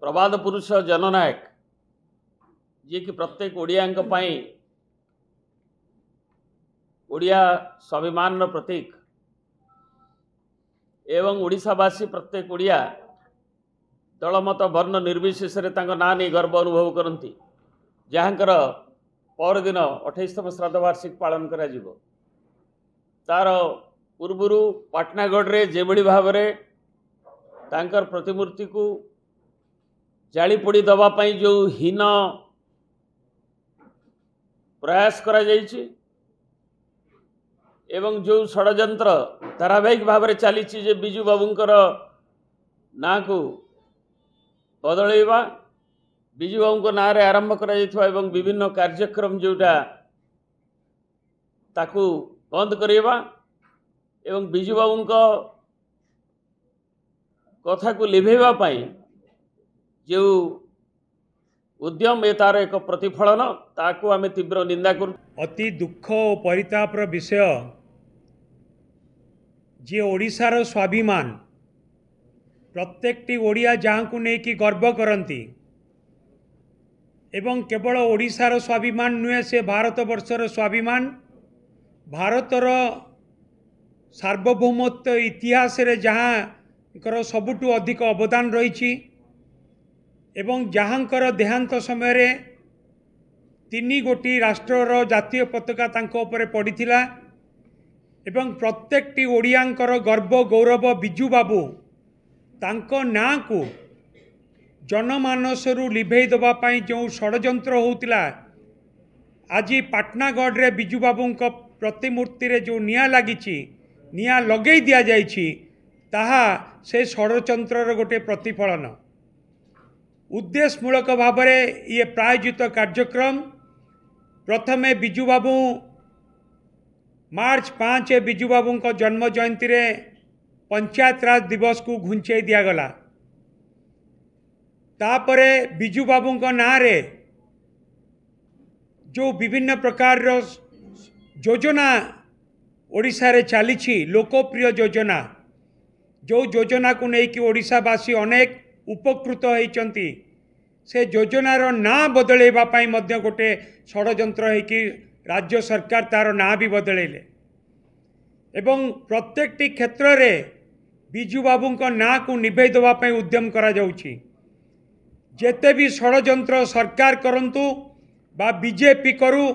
प्रबाद पुरुष जननायक जी कि प्रत्येक ओडिया ओडिया स्वाभिमान प्रतीक एवं ओडिशावासी प्रत्येक ओडिया दलमत वर्ण निर्विशेष ना नहीं गर्व अनुभव करती जहाँकर परदिन 28तम श्राद्ध वार्षिक पालन करा जिवो। तार पूर्वर पाटनागढ़ रे जेभली भाव में तांकर प्रतिमूर्ति को जाली पोड़ी दवापाई जो हीन प्रयास करा जाइछि एवं जो षड्यंत्र धारावाहिक भाव में चली बिजू बाबूंकर ना को बदलैवा बिजू बाबू ना रे आरंभ करा एवं विभिन्न कार्यक्रम जोटा ताकू बंद करवा एवं बिजू बाबू कथा को लिभेवा पाई जो उद्यम ए तार एक प्रतिफलन ताकू आमे तीव्र निंदा कर। अति दुख और परितापर विषय जे ओडिशार स्वाभिमान प्रत्येकटी ओडिया जहाँ को लेकिन गर्व करती एवं केवल ओडिशार स्वाभिमान नुहे से भारतवर्षर स्वाभिमान भारतर सार्वभौमत्व इतिहास रे जहाँ सबुठु अधिक अवदान रही एवं जहाँकर देहांत समय रे 3 गोटी राष्ट्रर जातीय पताका तांको उपरे पड़ीथिला एवं प्रत्येकटी ओडियांकर गर्व गौरव बिजू बाबू तांको ना को जनमानसरू लिभेई दबा पाई जो षड्यंत्र होउतिला आज पाटनागढ़ रे बिजू बाबू प्रतिमूर्ति रे जो निया लागिछि निया लगेई दिया जाइछि ताहा से षड्यंत्रर गोटे प्रतिफलन। उद्देश्यमूलक भाव में ये प्रायोजित कार्यक्रम प्रथमे बिजू बाबू मार्च 5 बिजू बाबू जन्म जयंती रे पंचायत राज दिवस को घुंचई दिगला तापरे बिजू बाबू ना रे जो विभिन्न प्रकार योजना ओडिशा रे चली लोकप्रिय योजना जो योजना को लेकिन ओडिशावासी अनेक उपकृत होती से योजनार ना बदलैवा पाई मध्य गोटे षड्यंत्र होकि राज्य सरकार तार ना भी बदलैले एवं प्रत्येकटी क्षेत्र रे बिजू बाबू ना को निभे देवाई उद्यम करा जाउछि। जेते भी षड्यंत्र सरकार करंतु बा बीजेपी करू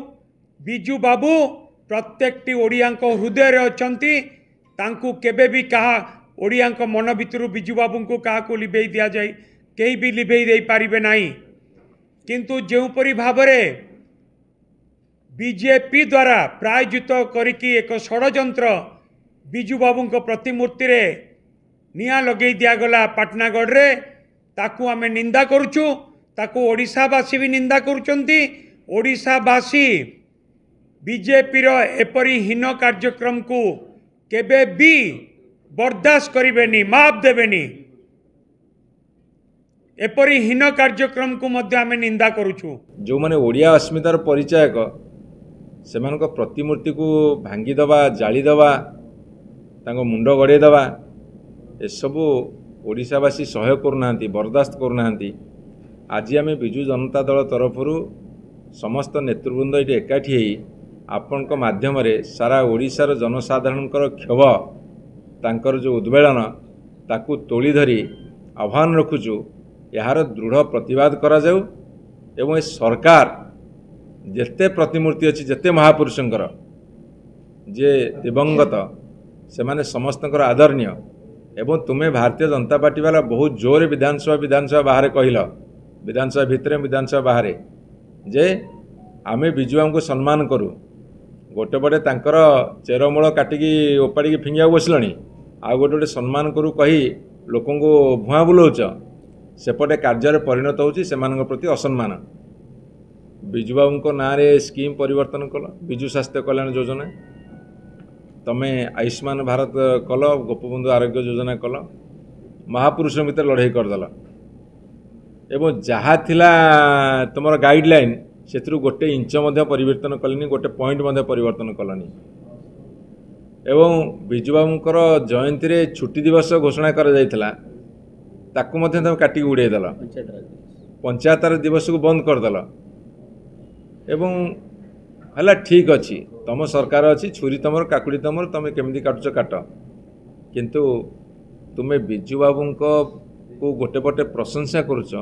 बिजू बाबू प्रत्येकटी ओडिया हृदय रे अछंती तांकू केबे भी कहा ओडिया मन भितर बिजू बाबू को क्या लिभे दि जाए कहीं भी लिभे दे पारिबे नहीं किंतु जोपरी भाव में बीजेपी द्वारा प्रायोजित करिकी एक षड्यंत्र बिजू बाबू प्रतिमूर्ति रे निया लगे दिगला पाटनागढ़ रे ताकू आमे निंदा करुचु ताकू ओडिशावासी भी निंदा करुचंती। ओडिशावासी बीजेपी रो एपरी हीन कार्यक्रम को केबे भी बर्दाश्त करेनि माफ देवेनि एपरी हीन कार्यक्रम को मध्य आमे निंदा करुचु। जो माने ओडिया अस्मितार परिचायक सेमानक प्रतिमूर्ति को भांगी दबा जाली दबा तांको मुंड गड़े दबा ए सबु ओडिशावासी सहयोग करूना बर्दाश्त करूना। आज आम बिजू जनता दल तरफ समस्त नेतृवृंद ये एकाठी आपण माध्यम सारा ओडिशार जनसाधारणकर क्षोभ तांकर जो उद्वेलन ताकू तोली धरी आह्वान रखुचु यार दृढ़ प्रतिवाद करा जाऊ एवं सरकार जेते प्रतिमूर्ति अच्छी जेते महापुरुषंकर जे दिवंगत से माने समस्तंकर आदरणीय एवं तुम्हें भारतीय जनता पार्टी वाला बहुत जोर विधानसभा बाहर कहल विधानसभा भितर विधानसभा बाहर जे आमे बिजुआम को सम्मान करूँ गोटे पटे तांकर चेरमूल काटिकी ओपाड़ी फिंगिया बसलानी आ गोटे सम्मान करू कही लोक भुआ बुलाउच सेपटे कार्य परिणत होची सेमानक प्रति असम्मान। बिजू बाबू ना रे स्कीम परिवर्तन कल बिजू स्वास्थ्य कल्याण योजना तमें आयुष्मान भारत कल गोपबंधु आरोग्य योजना कल महापुरुष भितर लड़ाई करदेल एवं जहाँ थिला तुम गाइडलाइन से गोटे इंच परिवर्तन कलनी गोटे पॉइंट परिवर्तन कलनी एवं बिजू बाबूंकर जयंती रे छुट्टी दिवस घोषणा करा जायथिला ताकू मध्य तुम काटिकी उड़ेदेल पंचायत दिवस को बंद करदेल एवं है ठीक अच्छी तुम सरकार अच्छी छुरी तुम काकुड़ी तुम तुम केमी काटुच काट किंतु तुम्हें बिजू बाबू को गोटे पटे प्रशंसा करुच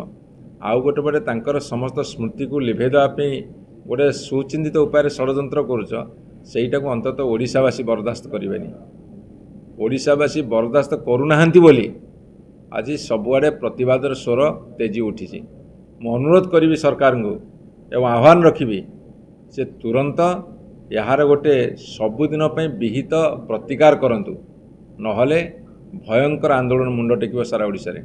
आउ गोटे पटे तांकर समस्त स्मृति को लिभे देवाई गोटे सुचिंतित उपाय षड्यंत्र करुच सेटा को अंतत ओडिशावासी बर्दास्त करेनि ओडिशावासी बर्दास्त करूना बोली आज सबुआड़े प्रतिवादर स्वर तेजी उठी मु अनुरोध करी सरकार को एवं आह्वान रखी से तुरंत यार गोटे सबुदिन विहित प्रतिकार करंतु नहले भयंकर आंदोलन मुंड टेकिब सारा ओडिशा रे।